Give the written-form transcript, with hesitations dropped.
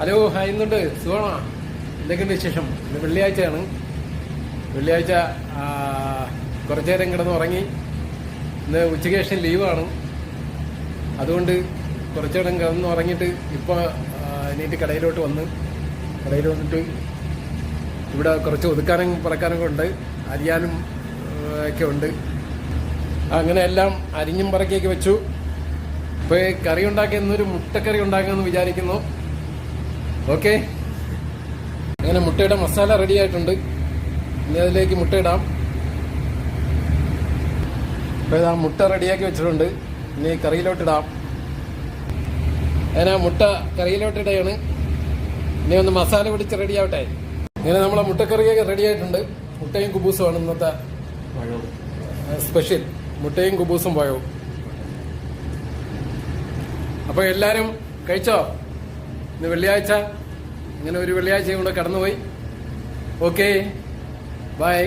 Hello hi, ഇന്നുണ്ട് സുഖമാണോ? എന്തൊക്കെയുണ്ട് വിശേഷം? ഇന്ന് വെള്ളിയാഴ്ചയാണ്. വെള്ളിയാഴ്ച കുറച്ചു നേരം കിടന്ന് ഉറങ്ങി. ഇന്ന് ഉച്ചയ്ക്ക് ശേഷം ലീവാണ്. അതുകൊണ്ട് കുറച്ചു നേരം കിടന്ന് ഉറങ്ങിയിട്ട് ഇപ്പോൾ എണീറ്റ് കടയിലോട്ട് വന്നിട്ട് ഇവിടെ കുറച്ച് ഒതുക്കാനും പറക്കാനൊക്കെ ഉണ്ട്, അരിയാനും ഒക്കെ ഉണ്ട്. അങ്ങനെ എല്ലാം അരിഞ്ഞും പറക്കിയൊക്കെ വെച്ചു. ഇപ്പോൾ കറി ഉണ്ടാക്കിയ ഇന്നൊരു മുട്ടക്കറി ഉണ്ടാക്കാമെന്ന് വിചാരിക്കുന്നു. ഓക്കെ, അങ്ങനെ മുട്ടയുടെ മസാല റെഡി ആയിട്ടുണ്ട്. ഇനി അതിലേക്ക് മുട്ട ഇടാം. ഇപ്പോൾ ഇതാ മുട്ട റെഡിയാക്കി വെച്ചിട്ടുണ്ട്. ഇനി കറിയിലോട്ടിടാം. അങ്ങനെ മുട്ട കറിയിലോട്ടിടുകയാണ്. ഇനി ഒന്ന് മസാല പിടിച്ച് റെഡി ആവട്ടെ. ഇങ്ങനെ നമ്മളെ മുട്ടക്കറിയൊക്കെ റെഡി ആയിട്ടുണ്ട്. മുട്ടയും കുബൂസുമാണ് ഇന്നത്തെ സ്പെഷ്യൽ. മുട്ടയും കുബൂസും പഴവും. അപ്പോൾ എല്ലാവരും കഴിച്ചോ? ഇന്ന് വെള്ളിയാഴ്ച, ഇങ്ങനെ ഒരു വെള്ളിയാഴ്ചയും കൂടെ കടന്നുപോയി. Okay, by.